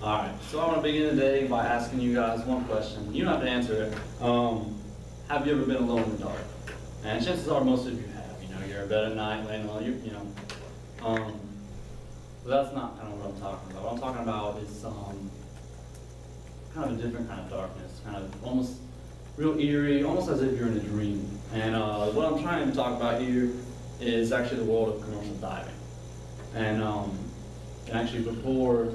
Alright, so I want to begin today by asking you guys one question. You don't have to answer it. Have you ever been alone in the dark? And chances are most of you have. You know, you're in bed at night, laying alone, you know. But that's not kind of what I'm talking about. What I'm talking about is kind of a different kind of darkness, kind of almost real eerie, almost as if you're in a dream. And what I'm trying to talk about here is actually the world of commercial diving. And actually before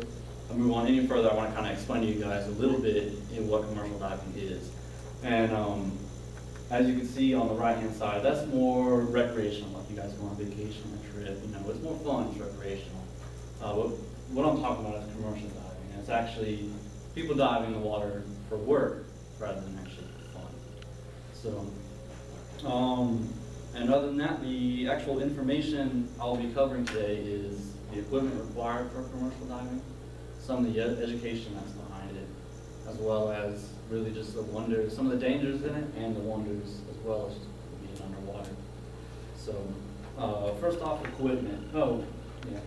I move on any further, I want to kind of explain to you guys a little bit in what commercial diving is. And as you can see on the right-hand side, that's more recreational, like you guys go on vacation, a trip, you know, it's more fun, it's recreational. What I'm talking about is commercial diving, and it's actually people diving in the water for work rather than actually for fun. So, and other than that, the actual information I'll be covering today is the equipment required for commercial diving, some of the education that's behind it, as well as really just the wonders, some of the dangers in it, and the wonders as well as being underwater. So, first off, equipment. Oh, yeah.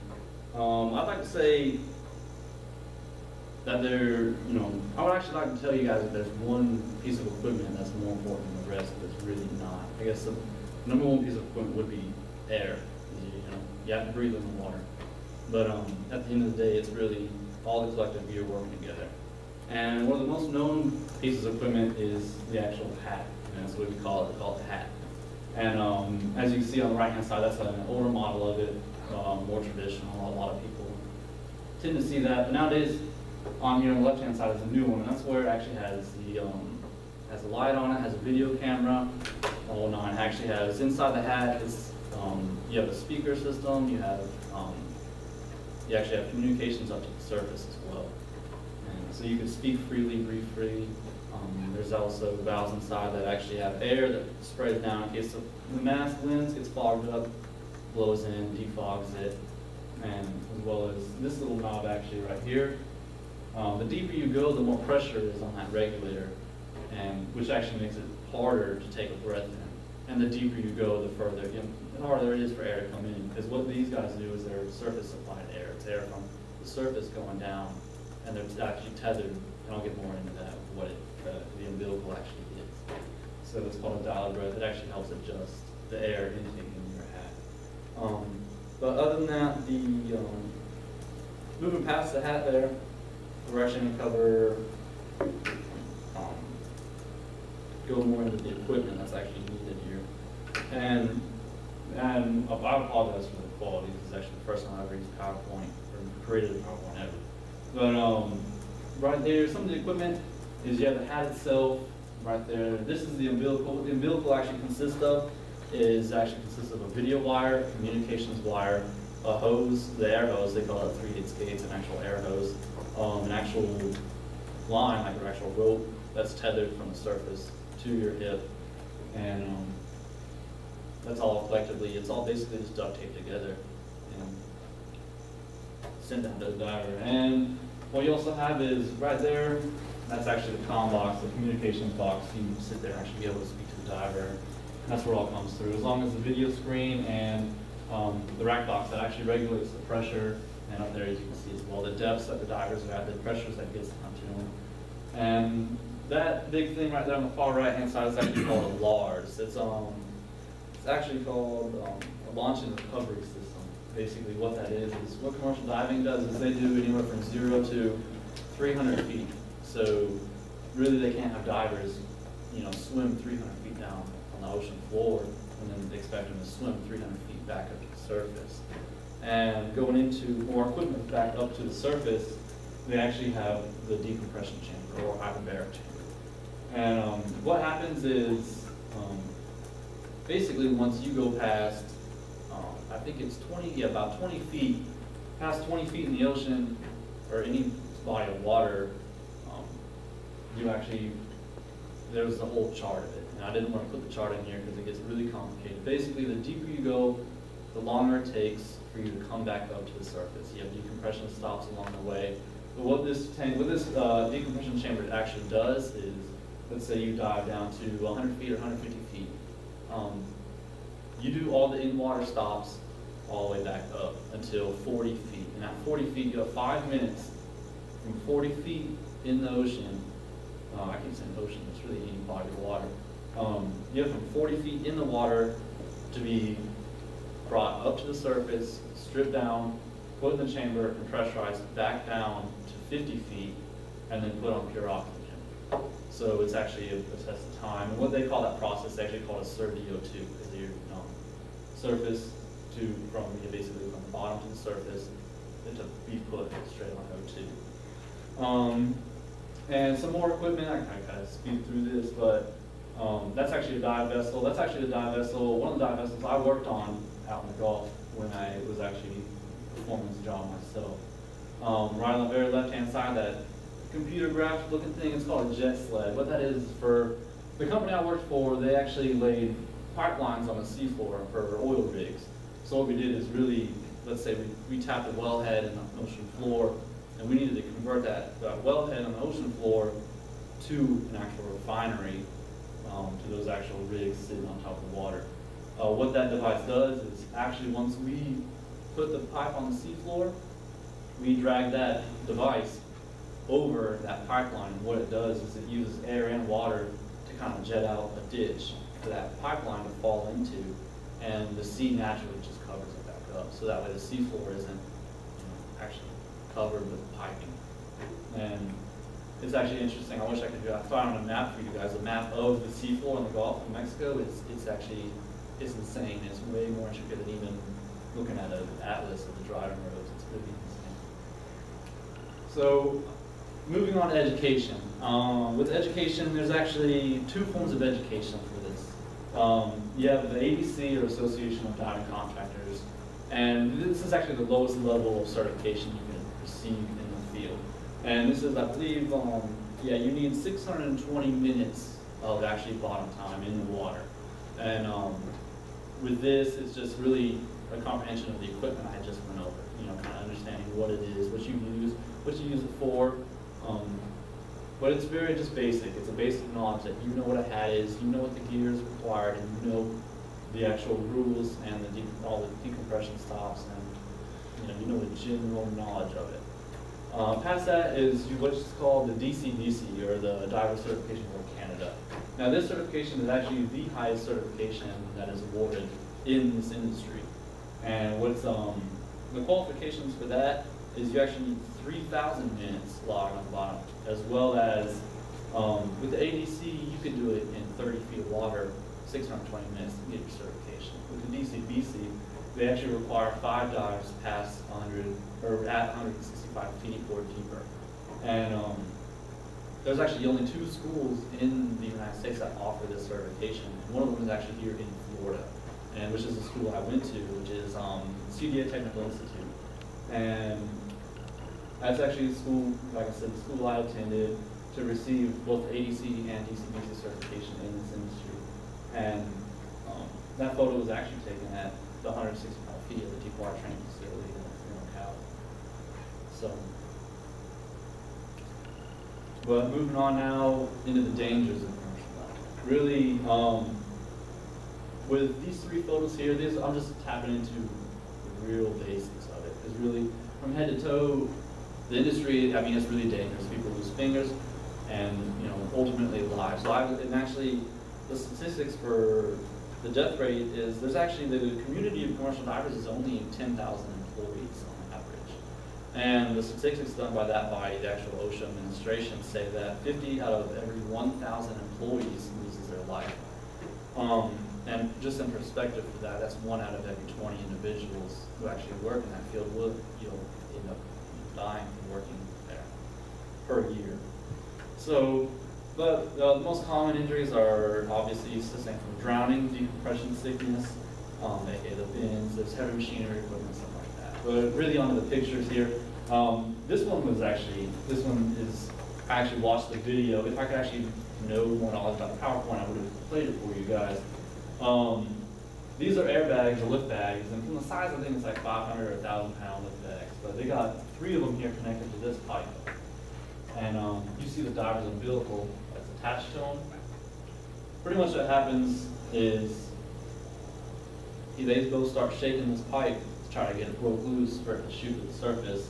I'd like to say that I would actually like to tell you guys that there's one piece of equipment that's more important than the rest, but it's really not. I guess the number one piece of equipment would be air. You have to breathe in the water. But at the end of the day, it's really all the collective gear working together. And one of the most known pieces of equipment is the actual hat. And that's what we call it. We call it the hat. And as you can see on the right-hand side, that's an older model of it, more traditional. A lot of people tend to see that. But nowadays, on the left-hand side is a new one, and that's where it actually has a light on it, has a video camera. Oh no, it actually has inside the hat. You have a speaker system. You actually have communications up to the surface as well. And so you can speak freely, breathe freely. There's also valves inside that actually have air that sprays down in case the mask lens gets fogged up, blows in, defogs it, and as well as this little knob actually right here. The deeper you go, the more pressure is on that regulator, and which actually makes it harder to take a breath in. And the deeper you go, the harder it is for air to come in. Because what these guys do is they're surface supplied air. It's air from the surface going down, and they're actually tethered. And I'll get more into that, what the umbilical actually is. So it's called a dial breath. It actually helps adjust the air intake in your hat. But other than that, moving past the hat there, we're actually going to cover, go more into the equipment that's actually needed here. And I apologize for the quality. This is actually the first time I've ever used PowerPoint or created a PowerPoint ever. But right there, some of the equipment is you have the hat itself right there. This is the umbilical. What the umbilical actually consists of consists of a video wire, communications wire, a hose, the air hose, they call it 3/8 skates, an actual air hose, an actual line, like an actual rope that's tethered from the surface to your hip, and that's all collectively, it's all basically just duct taped together and sent down to the diver. And what you also have is right there, that's actually the comm box, the communications box. You can sit there and actually be able to speak to the diver. And that's where it all comes through. As long as the video screen and the rack box that actually regulates the pressure, and up there as you can see as well, the depths that the divers are at, the pressures that gets down to them. And that big thing right there on the far right hand side is actually called a LARS. It's actually called a launch and recovery system. Basically what that is what commercial diving does is they do anywhere from 0 to 300 feet. So really they can't have divers, swim 300 feet down on the ocean floor and then expect them to swim 300 feet back up to the surface. And going into more equipment back up to the surface, they actually have the decompression chamber or hyperbaric chamber. And what happens is, basically once you go past, I think it's about 20 feet, past 20 feet in the ocean or any body of water, there's the whole chart of it. And I didn't want to put the chart in here because it gets really complicated. Basically, the deeper you go, the longer it takes for you to come back up to the surface. You have decompression stops along the way. But what this decompression chamber actually does is, let's say you dive down to 100 feet or 150 feet. You do all the in-water stops all the way back up until 40 feet. And at 40 feet, you have 5 minutes from 40 feet in the ocean, I keep saying ocean, it's really any body of water. You have from 40 feet in the water to be brought up to the surface, stripped down, put in the chamber, and pressurized back down to 50 feet, and then put on pure oxygen. So it's actually a test of time. And what they call that process, they actually call it SURDO2, because you're surface to basically from the bottom to the surface, and to be put straight on O2. And some more equipment, I kind of speed through this, but that's actually a dive vessel. That's actually the dive vessel, one of the dive vessels I worked on out in the Gulf when I was actually performing this job myself. Right on the very left-hand side, that computer graphic looking thing, it's called a jet sled. What that is, for the company I worked for, they actually laid pipelines on the seafloor for oil rigs. So what we did is really, let's say we tapped a wellhead in the ocean floor, and we needed to convert that wellhead on the ocean floor to an actual refinery, to those actual rigs sitting on top of the water. What that device does is actually once we put the pipe on the seafloor, we drag that device over that pipeline. And what it does is it uses air and water to kind of jet out a ditch for that pipeline to fall into, and the sea naturally just covers it back up. So that way the seafloor isn't actually covered with piping. And it's actually interesting. I wish I could do that. I found on a map for you guys, a map of the seafloor in the Gulf of Mexico. It's insane. It's way more intricate than even looking at an atlas of the driving roads. It's really insane. So, moving on to education. With education, there's actually two forms of education for this. You have the ABC, or Association of Diving Contractors, and this is actually the lowest level of certification you can receive in the field. And this is, I believe, you need 620 minutes of actually bottom time in the water. And with this, it's just really a comprehension of the equipment I just went over. Kind of understanding what it is, what you use it for. But it's very just basic. It's a basic knowledge that you know what a hat is, you know what the gear is required, and you know the actual rules and all the decompression stops, and you know the general knowledge of it. Past that is what's called the DCDC, or the Diver Certification Board of Canada. Now this certification is actually the highest certification that is awarded in this industry. And what's the qualifications for that is you actually need 3,000 minutes logged on the bottom, as well as with the ADC, you can do it in 30 feet of water, 620 minutes to get your certification. With the DCBC, they actually require 5 dives past 100 or at 165 feet or deeper. And there's actually only 2 schools in the United States that offer this certification. And one of them is actually here in Florida, and which is the school I went to, which is CDA Technical Institute. And that's actually the school, like I said, the school I attended to receive both ADC and DCBC certification in this industry. And that photo was actually taken at the 165 feet of the Deepwater Training Facility in Ocala. So, but moving on now into the dangers of commercial diving. Really, with these 3 photos here, I'm just tapping into the real basics of it. Because really, from head to toe, the industry, I mean, it's really dangerous. People lose fingers, and ultimately lives. And actually, the statistics for the death rate is there's actually the community of commercial divers is only 10,000 employees on average. And the statistics done by that body, the actual OSHA administration, say that 50 out of every 1,000 employees loses their life. And just in perspective for that, that's 1 out of every 20 individuals who actually work in that field will end up dying from working there per year. So, but the most common injuries are obviously sustained from drowning, decompression sickness, aka the bends, there's heavy machinery equipment, stuff like that. But really onto the pictures here. This one is, I actually watched the video. If I could actually know more knowledge about the PowerPoint, I would have played it for you guys. These are airbags or lift bags, and from the size, I think it's like 500 or 1,000 pound lift bags. But they got 3 of them here connected to this pipe. And you see the diver's umbilical that's attached to them. Pretty much what happens is they both start shaking this pipe to try to get it broke loose for it to shoot to the surface.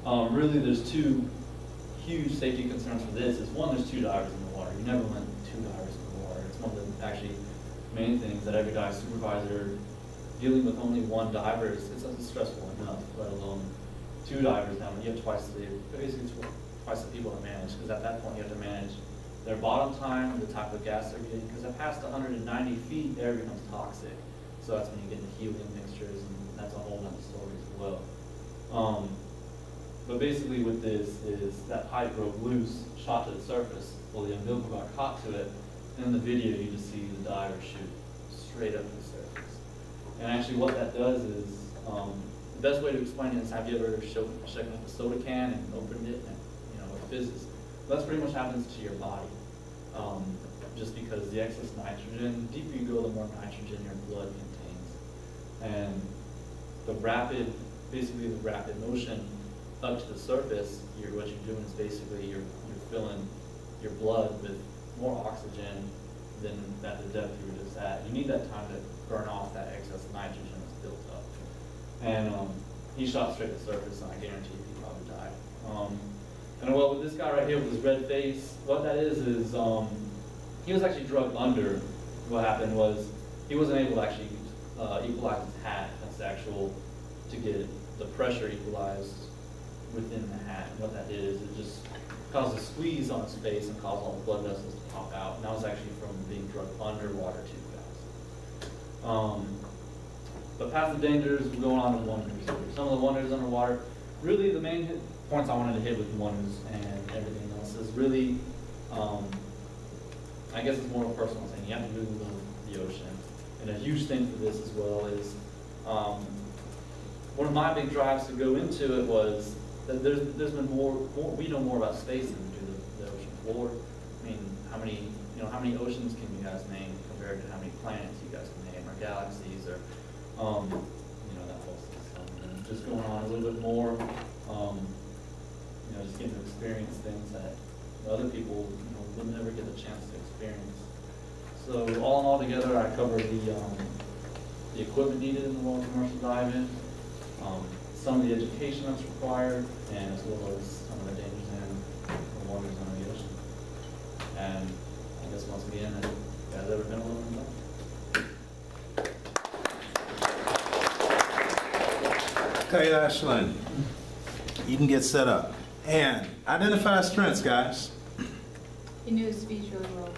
Really, there's 2 huge safety concerns for this is, one, there's 2 divers in the water. You never want 2 divers in the water. It's one of the actually main things that every dive supervisor, dealing with only 1 diver, it's stressful enough, let alone 2 divers down. You have basically twice the people to manage, because at that point you have to manage their bottom time, the type of gas they're getting, because past 190 feet, air becomes toxic. So that's when you get the helium mixtures, and that's a whole other story as well. But basically with this is that pipe broke loose, shot to the surface, well, the umbilical got caught to it, and in the video you just see the diver shoot straight up to the surface. And actually what that does is, the best way to explain it is, have you ever shaken up a soda can and opened it and it fizzes? Well, that's pretty much happens to your body. Just because the excess nitrogen, the deeper you go, the more nitrogen your blood contains. And basically the rapid motion up to the surface, what you're doing is basically you're filling your blood with more oxygen than at the depth you were just at. You need that time to burn off that excess nitrogen that's built up. And he shot straight to the surface, and I guarantee he probably died. And well, with this guy right here with his red face, what that is he was actually drugged under. What happened was he wasn't able to actually equalize his hat. That's to get the pressure equalized within the hat. And what that did is it just caused a squeeze on his face and caused all the blood vessels to pop out. And that was actually from being drugged underwater too fast. But past the dangers, we're going on to wonders. Some of the wonders underwater, really the main points I wanted to hit with wonders and everything else is really, I guess it's more of a personal thing. You have to really love the ocean. And a huge thing for this as well is, one of my big drives to go into it was that there's been more we know more about space than we do the ocean floor. I mean, how many oceans can you guys name compared to how many planets you guys can name, or galaxies, or that whole system. And just going on a little bit more, just getting to experience things that other people would never get a chance to experience. So all in all together, I covered the equipment needed in the World Commercial Dive-In, some of the education that's required, and as well as some of the dangers and the wonders on the ocean. And I guess once again, have you guys ever been alone in the Okay, Ashlyn, you can get set up. And identify strengths, guys. He knew his speech really well.